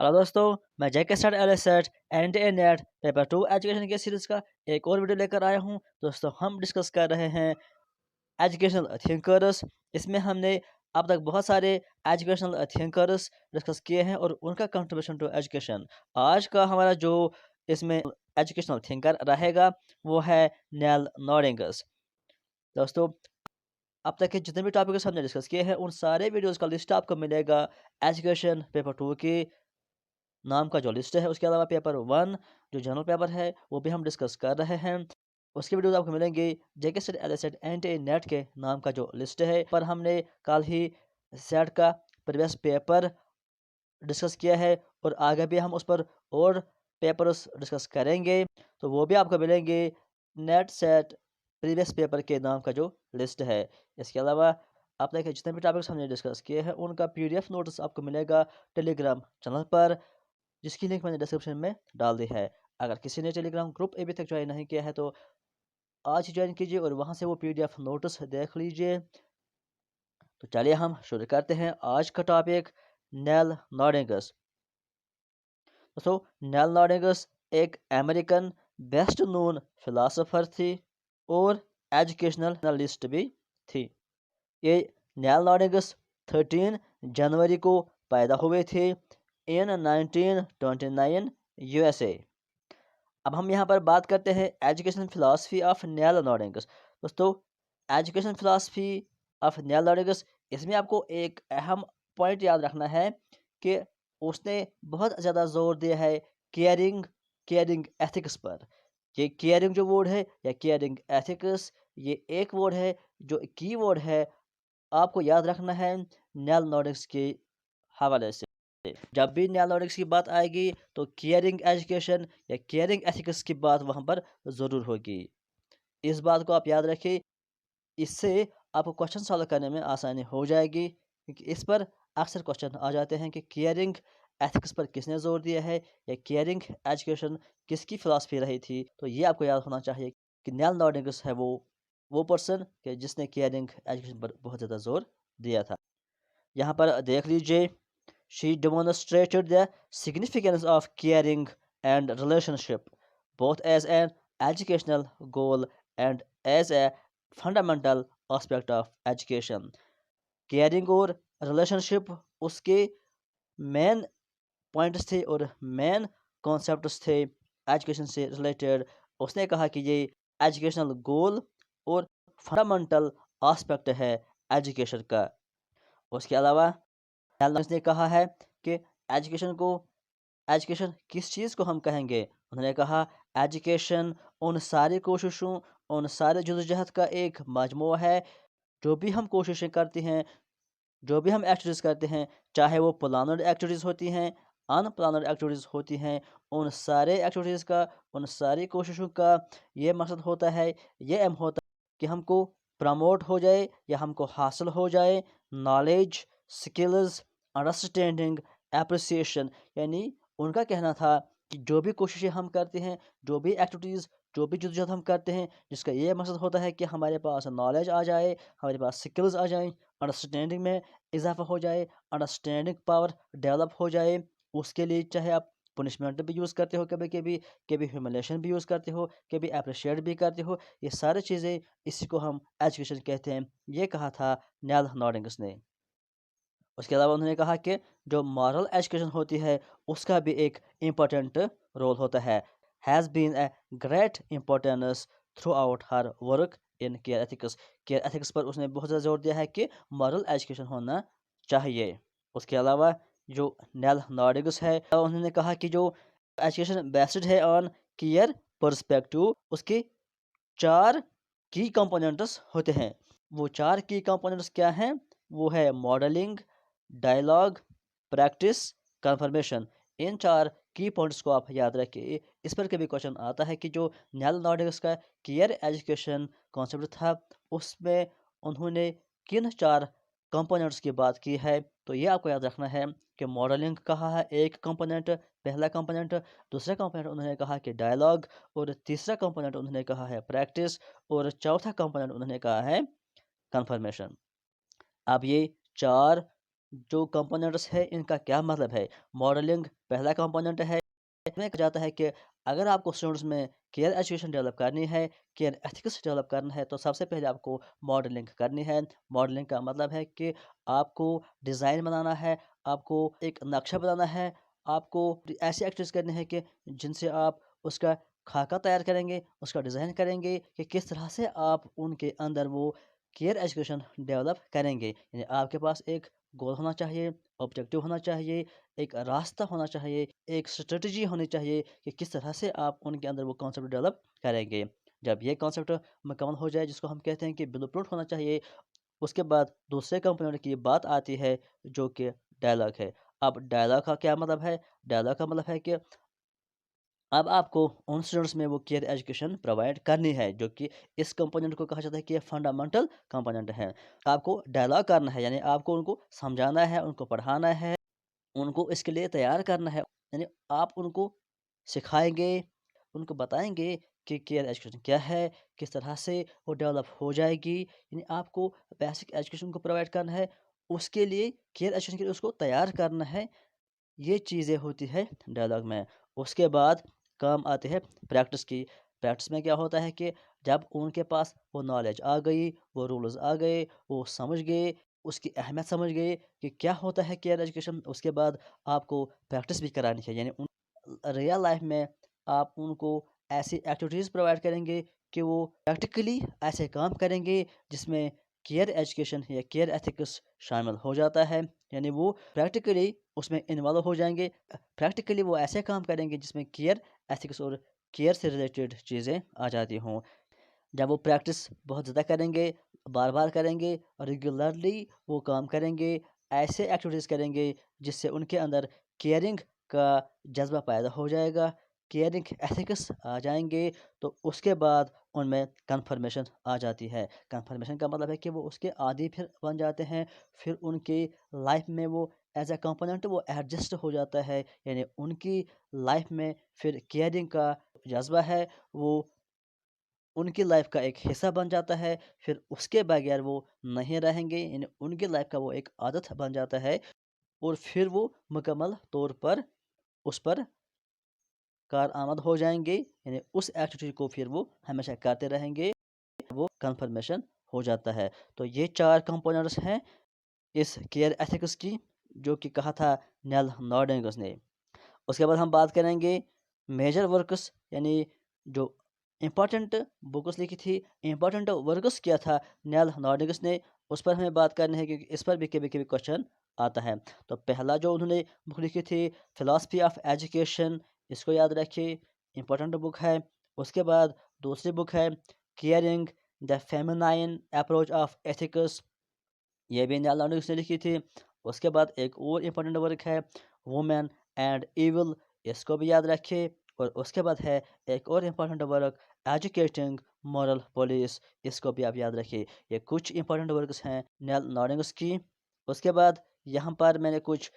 Hello दोस्तों, मैं JK start एलएसएट and a NET paper 2 education के सीरीज का एक और वीडियो लेकर आया हूं। दोस्तों, हम डिस्कस कर रहे हैं एजुकेशनल थिंकर्स। इसमें हमने अब तक बहुत सारे एजुकेशनल थिंकर्स डिस्कस किए हैं और उनका कंट्रीब्यूशन टू एजुकेशन। आज का हमारा जो इसमें एजुकेशनल थिंकर रहेगा वो है नेल नॉर्डिंगस। दोस्तों, अब तक के जितने भी टॉपिक्स हमने डिस्कस किए हैं उन सारे वीडियोस का लिस्ट आपको मिलेगा एजुकेशन पेपर 2 की नाम का जो लिस्ट है। उसके अलावा पेपर 1 जो जनरल पेपर है वो भी हम डिस्कस कर रहे हैं। उसके वीडियोस आपको मिलेंगे जेके सेट एलएसएट एंड नेट के नाम का जो लिस्ट है। पर हमने कल ही सेट का प्रीवियस पेपर डिस्कस किया है और आगे भी हम उस पर और पेपर्स डिस्कस करेंगे, तो वो भी आपको मिलेंगे नेट सेट प्रीवियस पेपर के नाम का जो लिस्ट है। इसके अलावा आप देखिए जितने भी टॉपिक्स हमने डिस्कस किए हैं उनका पीडीएफ नोट्स आपको मिलेगा टेलीग्राम चैनल पर, जिसकी लिंक मैंने डिस्क्रिप्शन में डाल दी है। अगर किसी ने टेलीग्राम ग्रुप अभी तक ज्वाइन नहीं किया है तो आज ही ज्वाइन कीजिए और वहां से वो पीडीएफ नोट्स देख लीजिए। तो चलिए हम शुरू करते हैं आज का टॉपिक, नेल नॉर्डिंगस। दोस्तों, नेल नॉर्डिंगस एक अमेरिकन बेस्ट नोन फिलोसोफर थी और एजुकेशनल एनालिस्ट भी थी। ये नेल नॉर्डिंगस 13 जनवरी को पैदा हुए थे इन 1929 यूएसए। अब हम यहाँ पर बात करते हैं एजुकेशन फिलॉसफी ऑफ नेल नॉर्डिंगस। दोस्तों, एजुकेशन फिलॉसफी ऑफ नेल नॉर्डिंगस, इसमें आपको एक अहम पॉइंट याद रखना है कि उसने बहुत ज़्यादा जोर दिया है केयरिंग केयरिंग एथिक्स पर। ये केयरिंग जो वर्ड है या केयरिंग एथिक्स, ये एक वर्ड है जो की वर्ड है, आपको याद रखना है नेल नॉर्डिंगस के हवाले से। जब भी न्यालोनिक्स की बात आएगी तो केयरिंग एजुकेशन या केयरिंग एथिक्स की बात वहां पर ज़रूर होगी। इस बात को आप याद रखिए, इससे आपको क्वेश्चन सॉल्व करने में आसानी हो जाएगी, क्योंकि इस पर अक्सर क्वेश्चन आ जाते हैं कि केयरिंग एथिक्स पर किसने जोर दिया है या केयरिंग एजुकेशन किसकी फिलॉसफी रही थी। तो ये आपको याद होना चाहिए कि नेल नॉर्डिंगस है वो पर्सन कि जिसने केयरिंग एजुकेशन पर बहुत ज़्यादा जोर दिया था। यहाँ पर देख लीजिए, she demonstrated the significance of caring and relationship, both as an educational goal and as a fundamental aspect of education. Caring और relationship उसके मेन पॉइंट्स थे और मेन कॉन्सेप्ट्स थे एजुकेशन से रिलेटेड। उसने कहा कि ये एजुकेशनल गोल और फंडामेंटल एस्पेक्ट है एजुकेशन का। उसके अलावा ने कहा है कि एजुकेशन को एजुकेशन किस चीज़ को हम कहेंगे। उन्होंने कहा एजुकेशन उन सारी कोशिशों, उन सारे जद्दोजहद का एक मजमू है। जो भी हम कोशिशें करते हैं, जो भी हम एक्टिविटीज़ करते हैं, चाहे वो प्लानड एक्टिविटीज़ होती हैं, अनप्लानड एक्टिविटीज़ होती हैं, उन सारे एक्टिविटीज़ का, उन सारी कोशिशों का ये मकसद होता है, ये एम होता है कि हमको प्रमोट हो जाए या हमको हासिल हो जाए नॉलेज, स्किल्स, अंडरस्टैंडिंग, एप्रिसिएशन। यानी उनका कहना था कि जो भी कोशिशें हम करते हैं, जो भी एक्टिविटीज़, जो भी जद्दोजहद हम करते हैं, जिसका ये मकसद होता है कि हमारे पास नॉलेज आ जाए, हमारे पास स्किल्स आ जाएं, अंडरस्टैंडिंग में इजाफा हो जाए, अंडरस्टैंडिंग पावर डेवलप हो जाए। उसके लिए चाहे आप पनिशमेंट भी यूज़ करते हो, कभी कभी कभी ह्यूमिलेशन भी यूज़ करते हो, कभी अप्रिशिएट भी करते हो, ये सारी चीज़ें, इसी को हम एजुकेशन कहते हैं। ये कहा था नेल नॉर्डिंगस ने। उसके अलावा उन्होंने कहा कि जो मॉरल एजुकेशन होती है उसका भी एक इम्पोर्टेंट रोल होता है। Has been a great importance throughout her work in care ethics. Care ethics पर उसने बहुत ज़्यादा जोर दिया है कि मॉरल एजुकेशन होना चाहिए। उसके अलावा जो नेल नॉर्डिगस है, उन्होंने कहा कि जो एजुकेशन बेस्ड है ऑन केयर पर्सपेक्टिव, उसके 4 की कंपोनेंट्स होते हैं। वो 4 की कंपोनेंट्स क्या हैं? वो है मॉडलिंग, डायलॉग, प्रैक्टिस, कन्फर्मेशन। इन 4 की पॉइंट्स को आप याद रखिए। इस पर कभी क्वेश्चन आता है कि जो नेल नॉर्डिगस का केयर एजुकेशन कॉन्सेप्ट था उसमें उन्होंने किन 4 कंपोनेंट्स की बात की है, तो ये आपको याद रखना है कि मॉडलिंग कहा है एक कंपोनेंट, पहला कंपोनेंट। दूसरा कंपोनेंट उन्होंने कहा कि डायलॉग, और तीसरा कंपोनेंट उन्होंने कहा है प्रैक्टिस, और चौथा कंपोनेंट उन्होंने कहा है कन्फर्मेशन। अब ये 4 जो कंपोनेंट्स है इनका क्या मतलब है। मॉडलिंग पहला कंपोनेंट है। इसमें कहा जाता है कि अगर आपको स्टूडेंट्स में केयर एजुकेशन डेवलप करनी है, केयर एथिक्स डेवलप करना है, तो सबसे पहले आपको मॉडलिंग करनी है। मॉडलिंग का मतलब है कि आपको डिज़ाइन बनाना है, आपको एक नक्शा बनाना है, आपको ऐसी एक्टिविटीज़ करनी है कि जिनसे आप उसका खाका तैयार करेंगे, उसका डिज़ाइन करेंगे कि किस तरह से आप उनके अंदर वो केयर एजुकेशन डेवलप करेंगे। यानी आपके पास एक गोल होना चाहिए, ऑब्जेक्टिव होना चाहिए, एक रास्ता होना चाहिए, एक स्ट्रेटजी होनी चाहिए कि किस तरह से आप उनके अंदर वो कॉन्सेप्ट डेवलप करेंगे। जब ये कॉन्सेप्ट मुकम्मल हो जाए, जिसको हम कहते हैं कि ब्लूप्रिंट होना चाहिए, उसके बाद दूसरे कंपोनेंट की बात आती है जो कि डायलॉग है। अब डायलॉग का क्या मतलब है? डायलॉग का मतलब है कि अब आपको उन स्टूडेंट्स में वो केयर एजुकेशन प्रोवाइड करनी है, जो कि इस कंपोनेंट को कहा जाता है कि ये फंडामेंटल कंपोनेंट है। आपको डायलॉग करना है, यानी आपको उनको समझाना है, उनको पढ़ाना है, उनको इसके लिए तैयार करना है। यानी आप उनको सिखाएँगे, उनको बताएँगे कि केयर एजुकेशन क्या है, किस तरह से वो डेवलप हो जाएगी। यानी आपको बेसिक एजुकेशन को प्रोवाइड करना है, उसके लिए केयर एजुकेशन के लिए उसको तैयार करना है। ये चीज़ें होती है डायलॉग में। उसके बाद काम आते हैं प्रैक्टिस की। प्रैक्टिस में क्या होता है कि जब उनके पास वो नॉलेज आ गई, वो रूल्स आ गए, वो समझ गए, उसकी अहमियत समझ गए कि क्या होता है केयर एजुकेशन, उसके बाद आपको प्रैक्टिस भी करानी है। यानी उन रियल लाइफ में आप उनको ऐसी एक्टिविटीज़ प्रोवाइड करेंगे कि वो प्रैक्टिकली ऐसे काम करेंगे जिसमें केयर एजुकेशन या केयर एथिक्स शामिल हो जाता है। यानी वो प्रैक्टिकली उसमें इन्वॉल्व हो जाएँगे। प्रैक्टिकली वो ऐसे काम करेंगे जिसमें केयर, एथिक्स और केयर से रिलेटेड चीज़ें आ जाती हों। जब वो प्रैक्टिस बहुत ज़्यादा करेंगे, बार-बार करेंगे और रेगुलरली वो काम करेंगे, ऐसे एक्टिविटीज़ करेंगे जिससे उनके अंदर केयरिंग का जज़्बा पैदा हो जाएगा, केयरिंग एथिक्स आ जाएँगे, तो उसके बाद उनमें कन्फर्मेशन आ जाती है। कन्फर्मेशन का मतलब है कि वो उसके आदी फिर बन जाते हैं, फिर उनकी लाइफ़ में वो एज़ अ कंपोनेंट वो एडजस्ट हो जाता है। यानी उनकी लाइफ़ में फिर केयरिंग का जज़्बा है, वो उनकी लाइफ का एक हिस्सा बन जाता है, फिर उसके बगैर वो नहीं रहेंगे, यानी उनकी लाइफ का वो एक आदत बन जाता है और फिर वो मुकम्मल तौर पर उस पर कारआमद हो जाएँगे, यानी उस एक्टिविटी को फिर वो हमेशा करते रहेंगे, वो कन्फर्मेशन हो जाता है। तो ये 4 कंपोनेंट्स हैं इस केयर एथिक्स की, जो कि कहा था नेल नॉर्डिंगस ने। उसके बाद हम बात करेंगे मेजर वर्क्स, यानी जो इम्पोर्टेंट बुक्स लिखी थी, इम्पोर्टेंट वर्क्स क्या था नेल नॉर्डिगस ने, उस पर हमें बात करनी है क्योंकि इस पर भी कभी-कभी क्वेश्चन आता है। तो पहला जो उन्होंने बुक लिखी थी फिलॉसफी ऑफ एजुकेशन, इसको याद रखिए, इम्पोर्टेंट बुक है। उसके बाद दूसरी बुक है caring the feminine approach of ethics, ये भी नेल नॉर्डिगस ने लिखी थी। उसके बाद एक और इम्पोर्टेंट वर्क है वुमेन एंड इविल, इसको भी याद रखिए। और उसके बाद है एक और important work educating moral police, इसको भी आप याद रखिए। ये कुछ इम्पोर्टेंट वर्क्स हैं नेल नॉर्डिगस की। उसके बाद यहाँ पर मैंने कुछ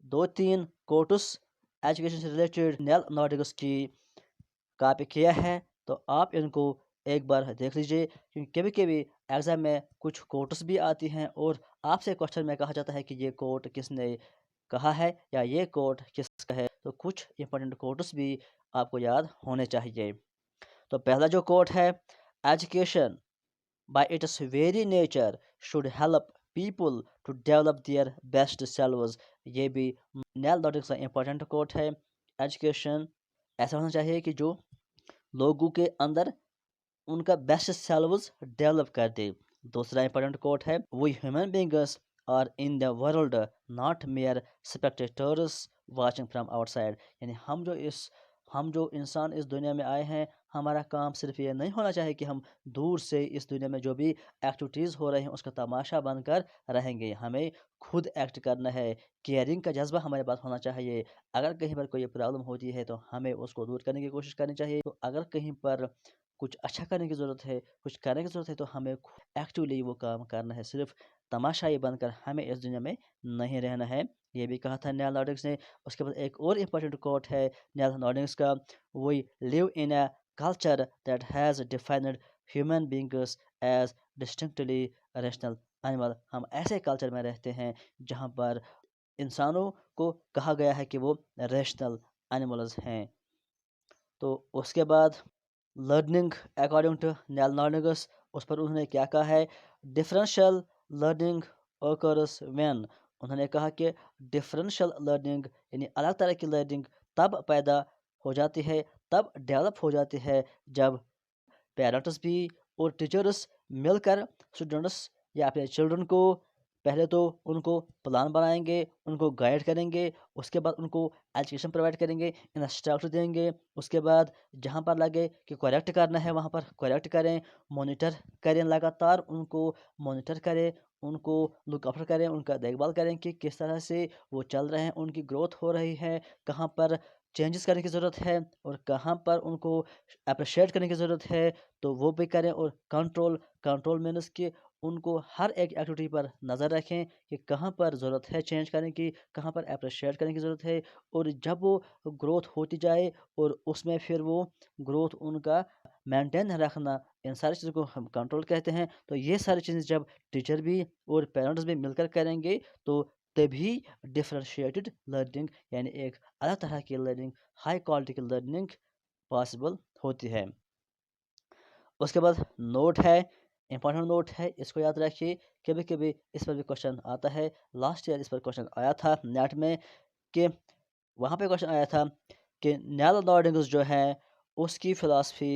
2-3 कोट्स एजुकेशन से रिलेटेड नेल नॉर्डिगस की कॉपी किया है, तो आप इनको एक बार देख लीजिए, क्योंकि कभी-कभी एग्ज़ाम में कुछ कोट्स भी आती हैं और आपसे क्वेश्चन में कहा जाता है कि ये कोट किसने कहा है या ये कोट किसका है, तो कुछ इंपॉर्टेंट कोट्स भी आपको याद होने चाहिए। तो पहला जो कोट है, education by its very nature should help people to develop their best selves, ये भी नेल नॉर्डिगस का इंपॉर्टेंट कोट है। एजुकेशन ऐसा होना चाहिए कि जो लोगों के अंदर उनका बेस्ट सेल्व्स डेवलप कर दे। दूसरा इंपॉर्टेंट कोट है, we human beings are in the world not mere spectators watching from outside, यानी हम जो इंसान इस दुनिया में आए हैं, हमारा काम सिर्फ ये नहीं होना चाहिए कि हम दूर से इस दुनिया में जो भी एक्टिविटीज़ हो रही हैं उसका तमाशा बनकर रहेंगे। हमें खुद एक्ट करना है, केयरिंग का जज्बा हमारे पास होना चाहिए। अगर कहीं पर कोई प्रॉब्लम होती है तो हमें उसको दूर करने की कोशिश करनी चाहिए। तो अगर कहीं पर कुछ अच्छा करने की ज़रूरत है, कुछ करने की ज़रूरत है, तो हमें एक्टिवली वो काम करना है। सिर्फ़ तमाशाई बनकर हमें इस दुनिया में नहीं रहना है। ये भी कहा था नेल नॉर्डिग्स ने। उसके बाद एक और इम्पोर्टेंट कोट है नेल नॉर्डिग्स का, we live in a culture that has defined human beings as distinctly rational animal, हम ऐसे कल्चर में रहते हैं जहाँ पर इंसानों को कहा गया है कि वो रेशनल एनिमल्स हैं। तो उसके बाद लर्निंग अकॉर्डिंग टू नेल नॉर्डिगस, उस पर उन्होंने क्या कहा है, डिफरेंशियल लर्निंग occurs when, उन्होंने कहा कि डिफरेंशियल लर्निंग यानी अलग तरह की लर्निंग तब पैदा हो जाती है, तब डेवलप हो जाती है जब पेरेंट्स भी और टीचर्स मिलकर स्टूडेंट्स या अपने चिल्ड्रन को पहले तो उनको प्लान बनाएंगे, उनको गाइड करेंगे, उसके बाद उनको एजुकेशन प्रोवाइड करेंगे, इंस्ट्रक्टर देंगे, उसके बाद जहाँ पर लगे कि करेक्ट करना है वहाँ पर करेक्ट करें, मॉनिटर करें, लगातार उनको मॉनिटर करें, उनको लुक आफ्टर करें, उनका देखभाल करें कि किस तरह से वो चल रहे हैं, उनकी ग्रोथ हो रही है, कहाँ पर चेंजेस करने की ज़रूरत है और कहाँ पर उनको अप्रिशिएट करने की ज़रूरत है, तो वो भी करें। और कंट्रोल, कंट्रोल मीन्स कि उनको हर एक एक्टिविटी पर नज़र रखें कि कहाँ पर ज़रूरत है चेंज करने की, कहाँ पर अप्रिशिएट करने की ज़रूरत है। और जब वो ग्रोथ होती जाए और उसमें फिर वो ग्रोथ उनका मेंटेन रखना, इन सारी चीज़ों को हम कंट्रोल कहते हैं। तो ये सारी चीज़ें जब टीचर भी और पेरेंट्स भी मिलकर करेंगे तो तभी डिफरेंशिएटेड लर्निंग यानी एक अलग तरह की लर्निंग, हाई क्वालिटी की लर्निंग पॉसिबल होती है। उसके बाद नोट है, इंपॉर्टेंट नोट है, इसको याद रखिए। कभी कभी इस पर भी क्वेश्चन आता है, लास्ट ईयर इस पर क्वेश्चन आया था नेट में कि वहाँ पे क्वेश्चन आया था कि नेल नॉर्डिंग्स जो है उसकी फिलॉसफी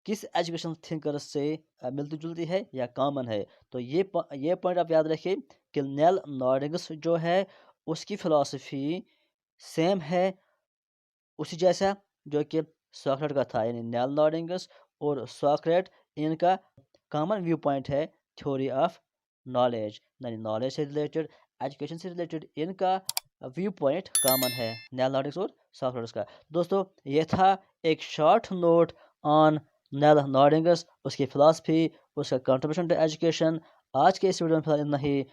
किस एजुकेशन थिंकर से मिलती जुलती है या कॉमन है। तो ये पॉइंट आप याद रखिए कि नेल नॉर्डिंग्स जो है उसकी फिलॉसफी सेम है उसी जैसा जो कि सॉक्रेट का था, यानी नेल नॉर्डिंगस और सॉक्रेट, इनका कॉमन व्यू पॉइंट है थ्योरी ऑफ नॉलेज, यानी नॉलेज से रिलेटेड, एजुकेशन से रिलेटेड इनका व्यू पॉइंट कॉमन है नेल नॉर्डिंग्स और सॉक्रेट्स का। दोस्तों ये था एक शॉर्ट नोट ऑन नेल नॉर्डिंगस, उसकी फिलॉसफी, उसका कंट्रीब्यूशन टू एजुकेशन। आज के इस वीडियो में फिलहाल इतना ही।